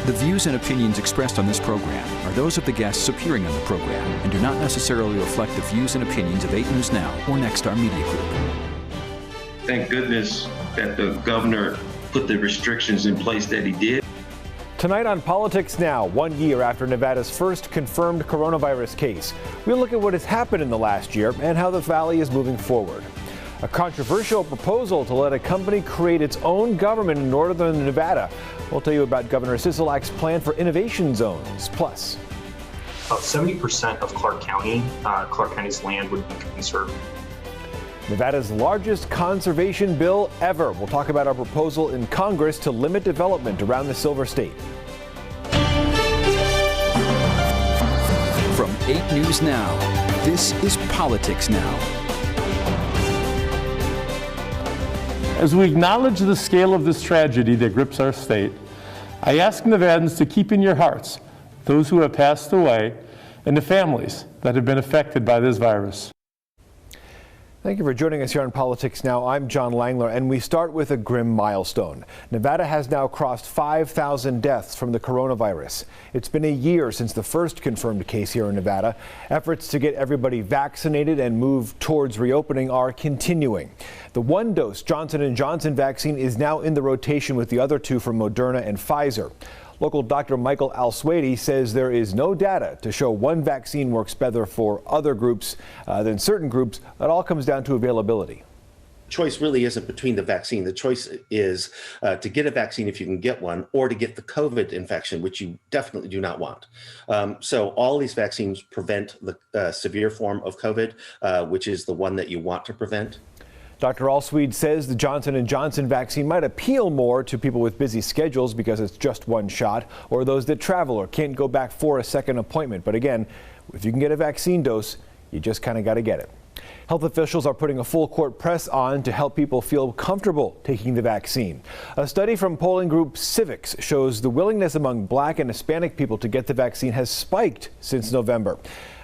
The views and opinions expressed on this program are those of the guests appearing on the program and do not necessarily reflect the views and opinions of 8 News Now or Nexstar Media Group. Thank goodness that the governor put the restrictions in place that he did. Tonight on Politics Now, 1 year after Nevada's first confirmed coronavirus case, we'll look at what has happened in the last year and how the valley is moving forward. A controversial proposal to let a company create its own government in northern Nevada. We'll tell you about Governor Sisolak's plan for innovation zones. Plus, about 70% of Clark County's land would be conserved. Nevada's largest conservation bill ever. We'll talk about our proposal in Congress to limit development around the Silver State. From 8 News Now, this is Politics Now. As we acknowledge the scale of this tragedy that grips our state, I ask Nevadans to keep in your hearts those who have passed away and the families that have been affected by this virus. Thank you for joining us here on Politics Now. I'm John Langler, and we start with a grim milestone. Nevada has now crossed 5,000 deaths from the coronavirus. It's been a year since the first confirmed case here in Nevada. Efforts to get everybody vaccinated and move towards reopening are continuing. The one-dose Johnson & Johnson vaccine is now in the rotation with the other two from Moderna and Pfizer. Local Dr. Michael Alswady says there is no data to show one vaccine works better for other groups than certain groups. It all comes down to availability. Choice really isn't between the vaccine. The choice is to get a vaccine if you can get one, or to get the COVID infection, which you definitely do not want. So all these vaccines prevent the severe form of COVID, which is the one that you want to prevent. Dr. Alswede says the Johnson & Johnson vaccine might appeal more to people with busy schedules because it's just one shot, or those that travel or can't go back for a second appointment. But again, if you can get a vaccine dose, you just kind of got to get it. Health officials are putting a full court press on to help people feel comfortable taking the vaccine. A study from polling group Civics shows the willingness among Black and Hispanic people to get the vaccine has spiked since November.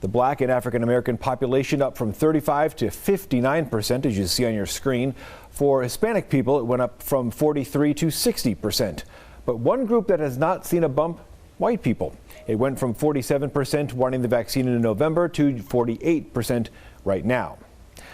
The Black and African American population up from 35 to 59%, as you see on your screen. For Hispanic people, it went up from 43 to 60%. But one group that has not seen a bump, white people. It went from 47% wanting the vaccine in November to 48% right now.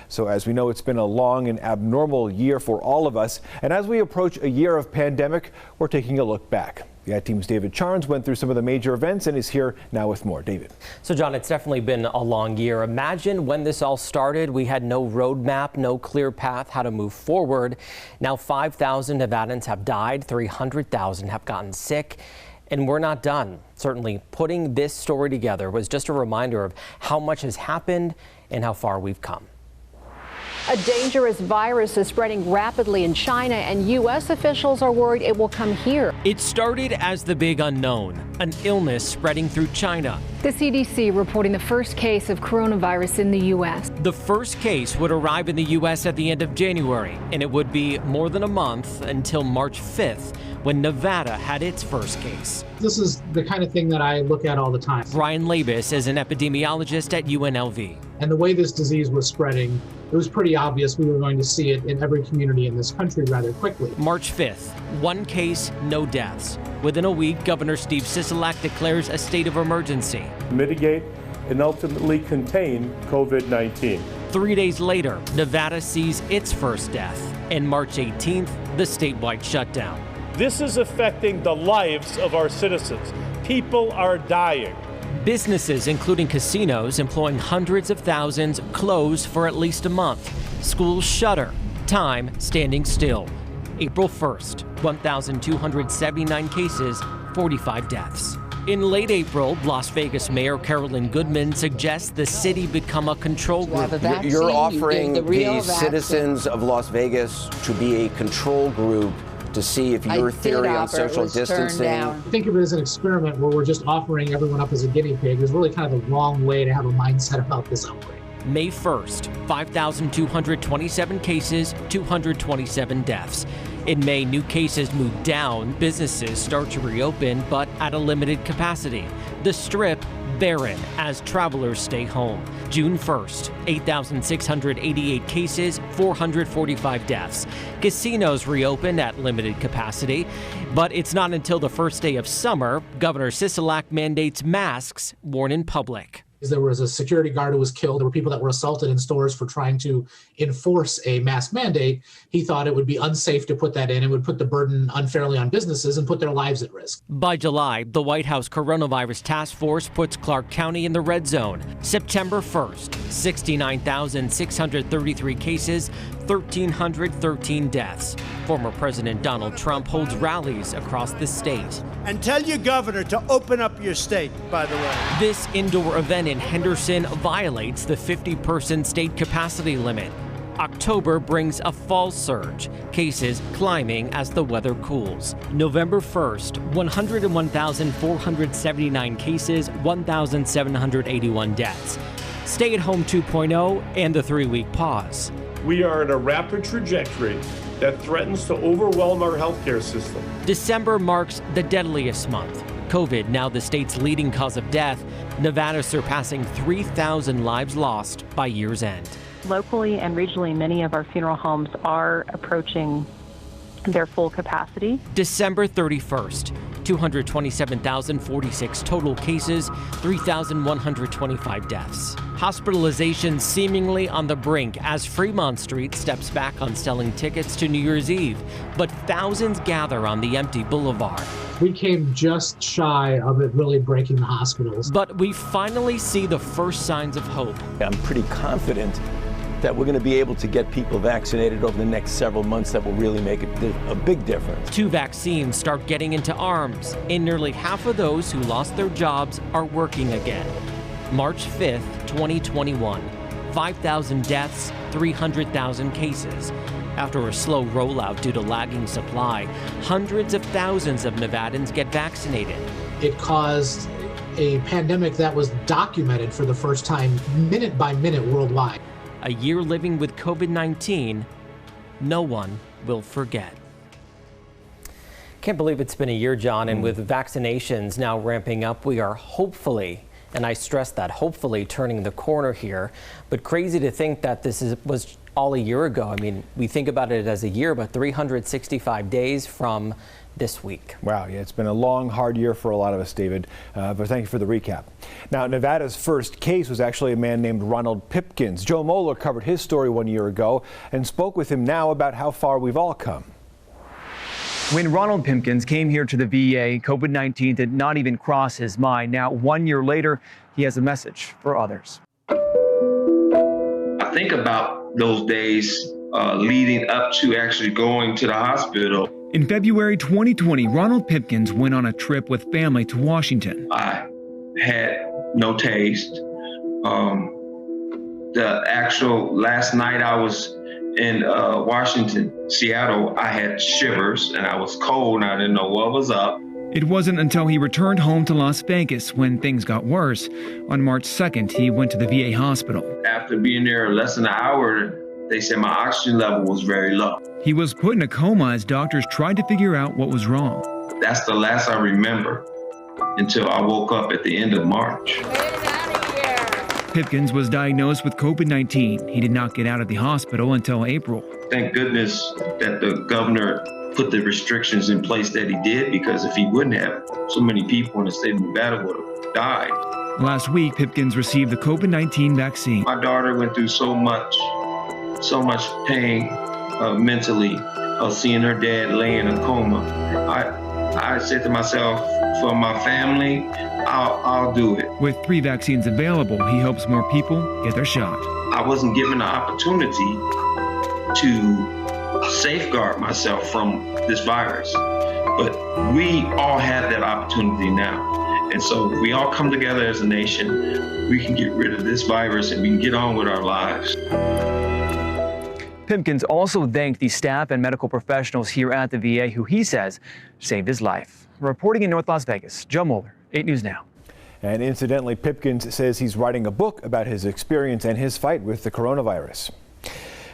So as we know, it's been a long and abnormal year for all of us. And as we approach a year of pandemic, we're taking a look back. The I-Team's David Charnes went through some of the major events and is here now with more. David. So, John, it's definitely been a long year. Imagine when this all started, we had no roadmap, no clear path how to move forward. Now 5,000 Nevadans have died, 300,000 have gotten sick, and we're not done. Certainly putting this story together was just a reminder of how much has happened and how far we've come. A dangerous virus is spreading rapidly in China, and U.S. officials are worried it will come here. It started as the big unknown, an illness spreading through China. The CDC reporting the first case of coronavirus in the U.S. The first case would arrive in the U.S. at the end of January, and it would be more than a month until March 5th, when Nevada had its first case. This is the kind of thing that I look at all the time. Brian Labus is an epidemiologist at UNLV. And the way this disease was spreading, it was pretty obvious we were going to see it in every community in this country rather quickly. March 5th, one case, no deaths. Within a week, Governor Steve Sisolak declares a state of emergency. Mitigate and ultimately contain COVID-19. 3 days later, Nevada sees its first death. And March 18th, the statewide shutdown. This is affecting the lives of our citizens. People are dying. Businesses, including casinos employing hundreds of thousands, close for at least a month. Schools shutter. Time standing still. April 1st, 1,279 cases, 45 deaths. In late April, Las Vegas Mayor Carolyn Goodman suggests the city become a control group. You're offering the citizens of Las Vegas to be a control group to see if your theory on social distancing. Think of it as an experiment where we're just offering everyone up as a guinea pig. Is really kind of the wrong way to have a mindset about this outbreak. May 1st, 5,227 cases, 227 deaths. In May, new cases move down, businesses start to reopen, but at a limited capacity. The Strip barren as travelers stay home. June 1st, 8,688 cases, 445 deaths. Casinos reopened at limited capacity, but it's not until the first day of summer Governor Sisolak mandates masks worn in public. There was a security guard who was killed. There were people that were assaulted in stores for trying to enforce a mask mandate. He thought it would be unsafe to put that in. It would put the burden unfairly on businesses and put their lives at risk. By July, the White House Coronavirus Task Force puts Clark County in the red zone. September 1st, 69,633 cases, 1,313 deaths. Former President Donald Trump holds rallies across the state. And tell your governor to open up your state, by the way. This indoor event in Henderson violates the 50-person state capacity limit. October brings a fall surge, cases climbing as the weather cools. November 1st, 101,479 cases, 1,781 deaths. Stay at home 2.0 and the 3-week pause. We are in a rapid trajectory that threatens to overwhelm our healthcare system. December marks the deadliest month. COVID, now the state's leading cause of death. Nevada surpassing 3,000 lives lost by year's end. Locally and regionally, many of our funeral homes are approaching their full capacity. December 31st, 227,046 total cases, 3,125 deaths. Hospitalizations seemingly on the brink as Fremont Street steps back on selling tickets to New Year's Eve, but thousands gather on the empty boulevard. We came just shy of it really breaking the hospitals. But we finally see the first signs of hope. I'm pretty confident that we're going to be able to get people vaccinated over the next several months that will really make a big difference. 2 vaccines start getting into arms, and nearly half of those who lost their jobs are working again. March 5th, 2021, 5,000 deaths, 300,000 cases. After a slow rollout due to lagging supply, hundreds of thousands of Nevadans get vaccinated. It caused a pandemic that was documented for the first time minute by minute worldwide. A year living with COVID-19, no one will forget. Can't believe it's been a year, John, and with vaccinations now ramping up, we are hopefully, and I stress that, hopefully turning the corner here. But crazy to think that this was all a year ago. I mean, we think about it as a year, but 365 days from this week. Wow, yeah, it's been a long, hard year for a lot of us, David, but thank you for the recap. Now, Nevada's first case was actually a man named Ronald Pipkins. Joe Moeller covered his story 1 year ago and spoke with him now about how far we've all come. When Ronald Pipkins came here to the VA, COVID-19 did not even cross his mind. Now, 1 year later, he has a message for others. I think about those days leading up to actually going to the hospital. In February 2020, Ronald Pipkins went on a trip with family to Washington. I had no taste. The actual last night I was in Washington, Seattle, I had shivers and I was cold and I didn't know what was up. It wasn't until he returned home to Las Vegas when things got worse. On March 2nd, he went to the VA hospital. After being there less than an hour, they said my oxygen level was very low. He was put in a coma as doctors tried to figure out what was wrong. That's the last I remember until I woke up at the end of March. Pipkins was diagnosed with COVID-19. He did not get out of the hospital until April. Thank goodness that the governor put the restrictions in place that he did, because if he wouldn't have, so many people in the state of Nevada would have died. Last week, Pipkins received the COVID-19 vaccine. My daughter went through so much pain mentally of seeing her dad lay in a coma. I said to myself, for my family, I'll do it. With 3 vaccines available, he hopes more people get their shot. I wasn't given the opportunity to safeguard myself from this virus, but we all have that opportunity now. And so if we all come together as a nation, we can get rid of this virus and we can get on with our lives. Pipkins also thanked the staff and medical professionals here at the VA who he says saved his life. Reporting in North Las Vegas, Joe Moeller, 8 News Now. And incidentally, Pipkins says he's writing a book about his experience and his fight with the coronavirus.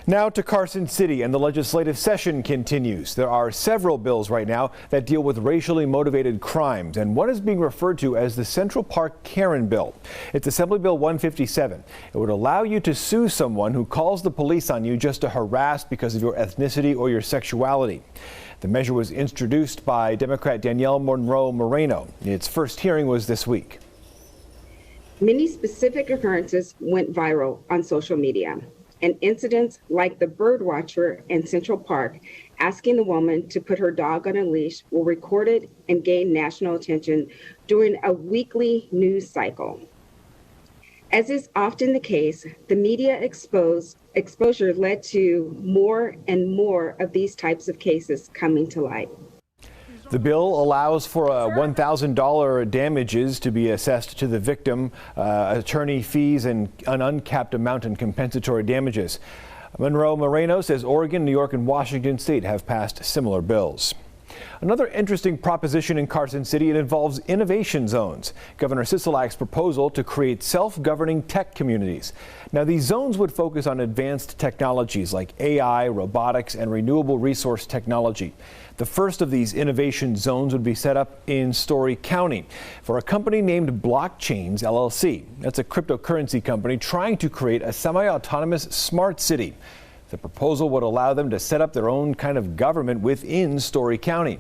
Now to Carson City, and the legislative session continues. There are several bills right now that deal with racially motivated crimes, and one is being referred to as the Central Park Karen Bill. It's Assembly Bill 157. It would allow you to sue someone who calls the police on you just to harass because of your ethnicity or your sexuality. The measure was introduced by Democrat Danielle Monroe Moreno. Its first hearing was this week. Many specific occurrences went viral on social media. And incidents like the bird watcher in Central Park asking the woman to put her dog on a leash were recorded and gained national attention during a weekly news cycle. As is often the case, the media exposure led to more and more of these types of cases coming to light. The bill allows for $1,000 damages to be assessed to the victim, attorney fees, and an uncapped amount in compensatory damages. Monroe Moreno says Oregon, New York, and Washington State have passed similar bills. Another interesting proposition in Carson City, it involves innovation zones. Governor Sisolak's proposal to create self-governing tech communities. Now, these zones would focus on advanced technologies like AI, robotics, and renewable resource technology. The first of these innovation zones would be set up in Story County for a company named Blockchains LLC. That's a cryptocurrency company trying to create a semi-autonomous smart city. The proposal would allow them to set up their own kind of government within Story County.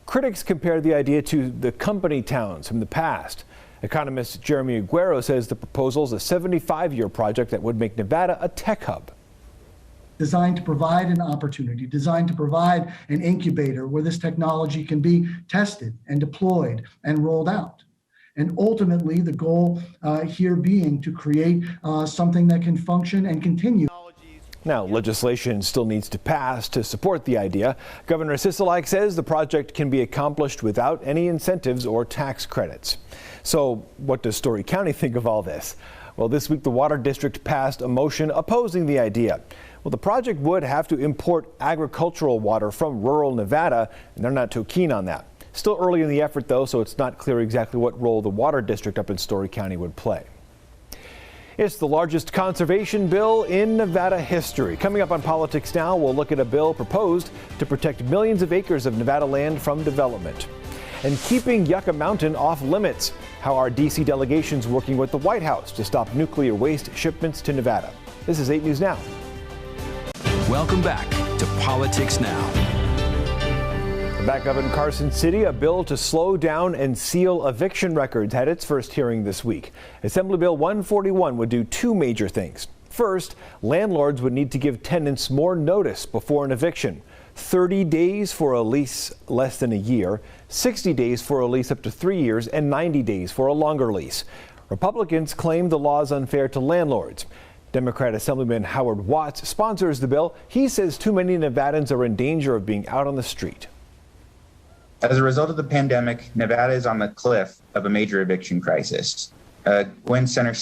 Critics compare the idea to the company towns from the past. Economist Jeremy Aguero says the proposal is a 75-year project that would make Nevada a tech hub. Designed to provide an opportunity, designed to provide an incubator where this technology can be tested and deployed and rolled out. And ultimately, the goal here being to create something that can function and continue. Now, legislation still needs to pass to support the idea. Governor Sisolak says the project can be accomplished without any incentives or tax credits. So what does Story County think of all this? Well, this week the Water District passed a motion opposing the idea. Well, the project would have to import agricultural water from rural Nevada, and they're not too keen on that. Still early in the effort, though, so it's not clear exactly what role the Water District up in Story County would play. It's the largest conservation bill in Nevada history. Coming up on Politics Now, we'll look at a bill proposed to protect millions of acres of Nevada land from development. And keeping Yucca Mountain off limits, how our D.C. delegation's working with the White House to stop nuclear waste shipments to Nevada. This is 8 News Now. Welcome back to Politics Now. Back up in Carson City, a bill to slow down and seal eviction records had its first hearing this week. Assembly Bill 141 would do two major things. First, landlords would need to give tenants more notice before an eviction. 30 days for a lease less than a year, 60 days for a lease up to 3 years, and 90 days for a longer lease. Republicans claim the law is unfair to landlords. Democrat Assemblyman Howard Watts sponsors the bill. He says too many Nevadans are in danger of being out on the street. As a result of the pandemic, Nevada is on the cliff of a major eviction crisis. Gwen Center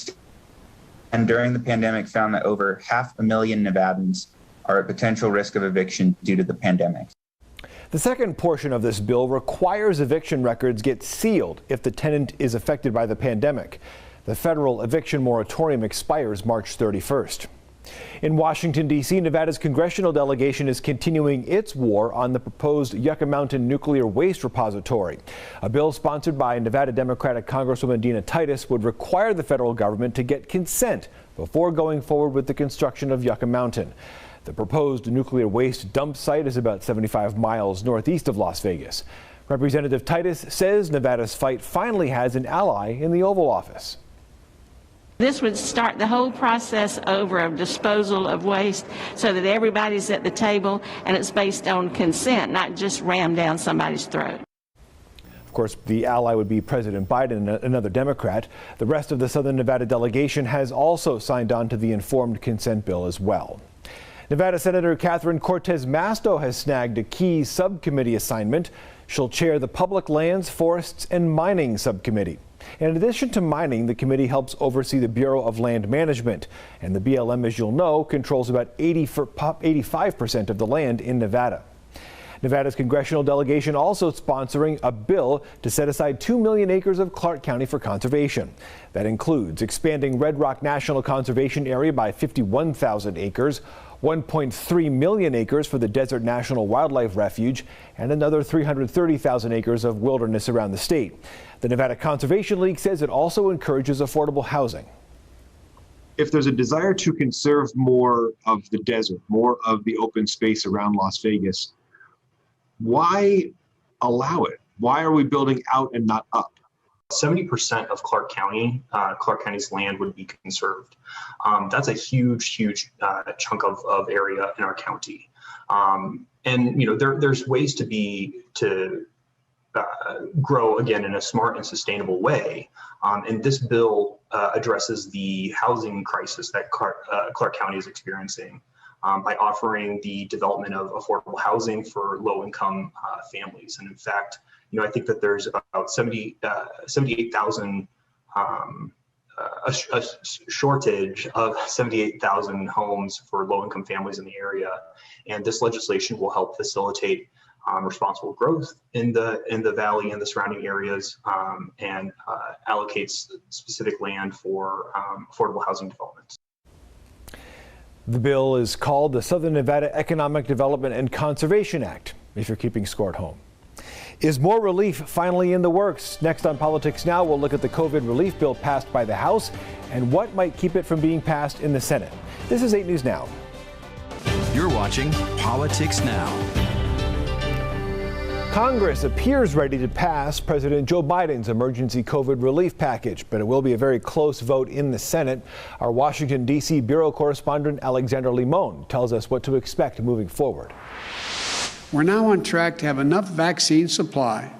and during the pandemic found that over 500,000 Nevadans are at potential risk of eviction due to the pandemic. The second portion of this bill requires eviction records get sealed if the tenant is affected by the pandemic. The federal eviction moratorium expires March 31st. In Washington, D.C., Nevada's congressional delegation is continuing its war on the proposed Yucca Mountain nuclear waste repository. A bill sponsored by Nevada Democratic Congresswoman Dina Titus would require the federal government to get consent before going forward with the construction of Yucca Mountain. The proposed nuclear waste dump site is about 75 miles northeast of Las Vegas. Representative Titus says Nevada's fight finally has an ally in the Oval Office. This would start the whole process over of disposal of waste so that everybody's at the table and it's based on consent, not just rammed down somebody's throat. Of course, the ally would be President Biden, another Democrat. The rest of the Southern Nevada delegation has also signed on to the informed consent bill as well. Nevada Senator Catherine Cortez Masto has snagged a key subcommittee assignment. She'll chair the Public Lands, Forests, and Mining Subcommittee. In addition to mining, the committee helps oversee the Bureau of Land Management. And the BLM, as you'll know, controls about 85% of the land in Nevada. Nevada's congressional delegation also sponsoring a bill to set aside 2 million acres of Clark County for conservation. That includes expanding Red Rock National Conservation Area by 51,000 acres, 1.3 million acres for the Desert National Wildlife Refuge, and another 330,000 acres of wilderness around the state. The Nevada Conservation League says it also encourages affordable housing. If there's a desire to conserve more of the desert, more of the open space around Las Vegas, why allow it? Why are we building out and not up? 70% of Clark County's land would be conserved. That's a huge chunk of area in our county. And there's ways to grow again in a smart and sustainable way. And this bill addresses the housing crisis that Clark County is experiencing by offering the development of affordable housing for low-income families. And in fact, I think that there's about 78,000, a shortage of 78,000 homes for low-income families in the area. And this legislation will help facilitate responsible growth in the valley and the surrounding areas, and allocates specific land for affordable housing development. The bill is called the Southern Nevada Economic Development and Conservation Act, if you're keeping score at home. Is more relief finally in the works? Next on Politics Now, we'll look at the COVID relief bill passed by the House and what might keep it from being passed in the Senate. This is 8 News Now. You're watching Politics Now. Congress appears ready to pass President Joe Biden's emergency COVID relief package, but it will be a very close vote in the Senate. Our Washington, D.C. bureau correspondent Alexander Limon tells us what to expect moving forward. We're now on track to have enough vaccine supply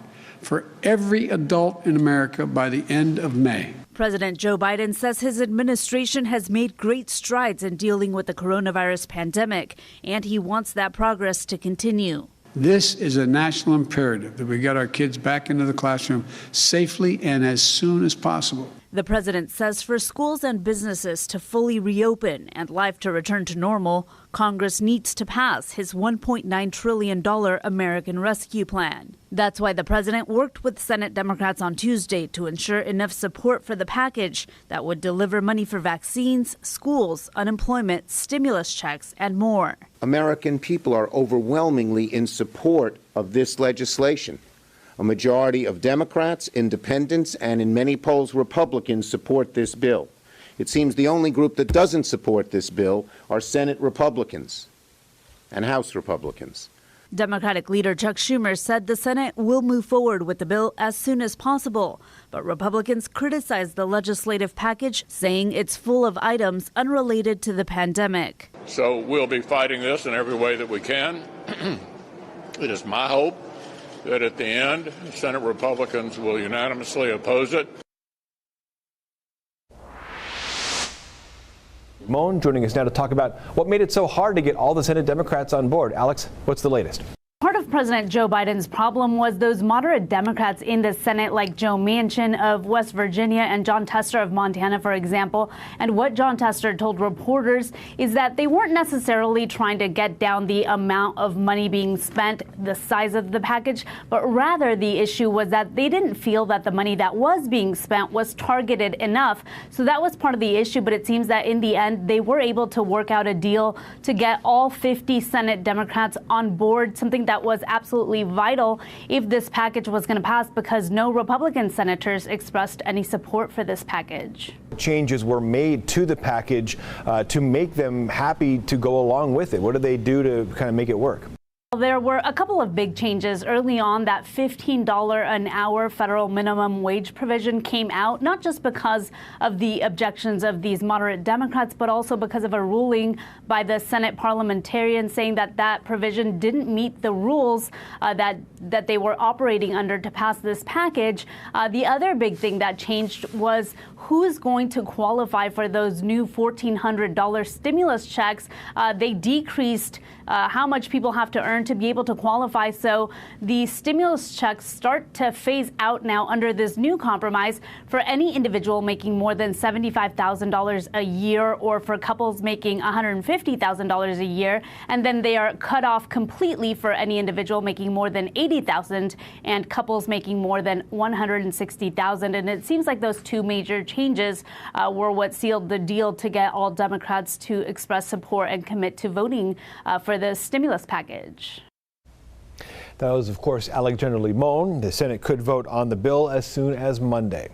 for every adult in America by the end of May. President Joe Biden says his administration has made great strides in dealing with the coronavirus pandemic, and he wants that progress to continue. This is a national imperative that we get our kids back into the classroom safely and as soon as possible. The president says for schools and businesses to fully reopen and life to return to normal, Congress needs to pass his $1.9 trillion American Rescue Plan. That's why the president worked with Senate Democrats on Tuesday to ensure enough support for the package that would deliver money for vaccines, schools, unemployment, stimulus checks, and more. American people are overwhelmingly in support of this legislation. A majority of Democrats, independents, and in many polls, Republicans support this bill. It seems the only group that doesn't support this bill are Senate Republicans and House Republicans. Democratic leader Chuck Schumer said the Senate will move forward with the bill as soon as possible, but Republicans criticized the legislative package, saying it's full of items unrelated to the pandemic. So we'll be fighting this in every way that we can. It is my hope that at the end, Senate Republicans will unanimously oppose it. Moan joining us now to talk about what made it so hard to get all the Senate Democrats on board. Alex, what's the latest? Part of President Joe Biden's problem was those moderate Democrats in the Senate, like Joe Manchin of West Virginia and Jon Tester of Montana, for example. And what Jon Tester told reporters is that they weren't necessarily trying to get down the amount of money being spent, the size of the package, but rather the issue was that they didn't feel that the money that was being spent was targeted enough. So that was part of the issue, but it seems that in the end, they were able to work out a deal to get all 50 Senate Democrats on board, something that was absolutely vital if this package was going to pass, because no Republican senators expressed any support for this package. Changes were made to the package to make them happy to go along with it. What did they do to kind of make it work? There were a couple of big changes early on. That $15 an hour federal minimum wage provision came out, not just because of the objections of these moderate Democrats, but also because of a ruling by the Senate parliamentarians saying that that provision didn't meet the rules that they were operating under to pass this package. The other big thing that changed was who's going to qualify for those new $1,400 stimulus checks. They decreased how much people have to earn to be able to qualify. So the stimulus checks start to phase out now under this new compromise for any individual making more than $75,000 a year, or for couples making $150,000 a year. And then they are cut off completely for any individual making more than $80,000 and couples making more than $160,000. And it seems like those two major changes were what sealed the deal to get all Democrats to express support and commit to voting for the stimulus package. That was, of course, Alexandra Limon. The Senate could vote on the bill as soon as Monday.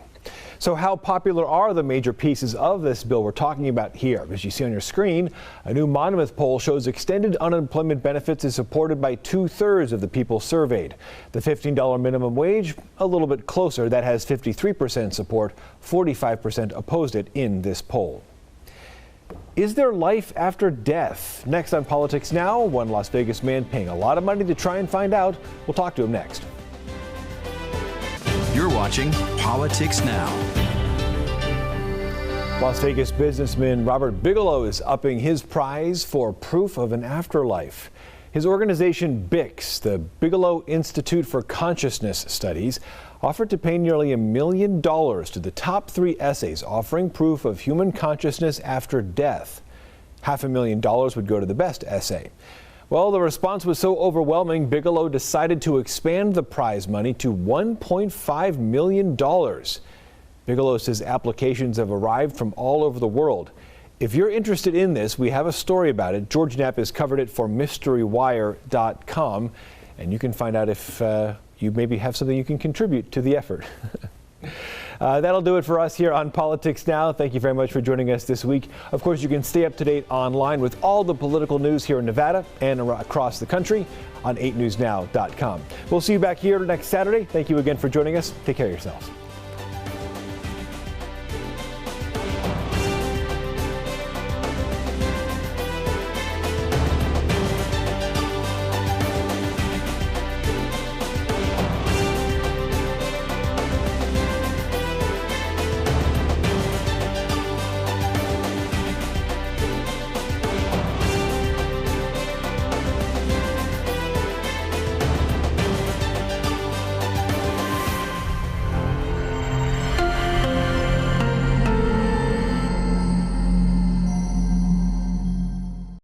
So how popular are the major pieces of this bill we're talking about here? As you see on your screen, a new Monmouth poll shows extended unemployment benefits is supported by 2/3 of the people surveyed. The $15 minimum wage, a little bit closer. That has 53% support. 45% opposed it in this poll. Is there life after death? Next on Politics Now, one Las Vegas man paying a lot of money to try and find out. We'll talk to him next. You're watching Politics Now. Las Vegas businessman Robert Bigelow is upping his prize for proof of an afterlife. His organization BICS, the Bigelow Institute for Consciousness Studies, offered to pay nearly $1 million to the top 3 essays offering proof of human consciousness after death. $500,000 would go to the best essay. Well, the response was so overwhelming, Bigelow decided to expand the prize money to $1.5 million. Bigelow says applications have arrived from all over the world. If you're interested in this, we have a story about it. George Knapp has covered it for MysteryWire.com, and you can find out if you maybe have something you can contribute to the effort. That'll do it for us here on Politics Now. Thank you very much for joining us this week. Of course, you can stay up to date online with all the political news here in Nevada and across the country on 8newsnow.com. We'll see you back here next Saturday. Thank you again for joining us. Take care of yourselves.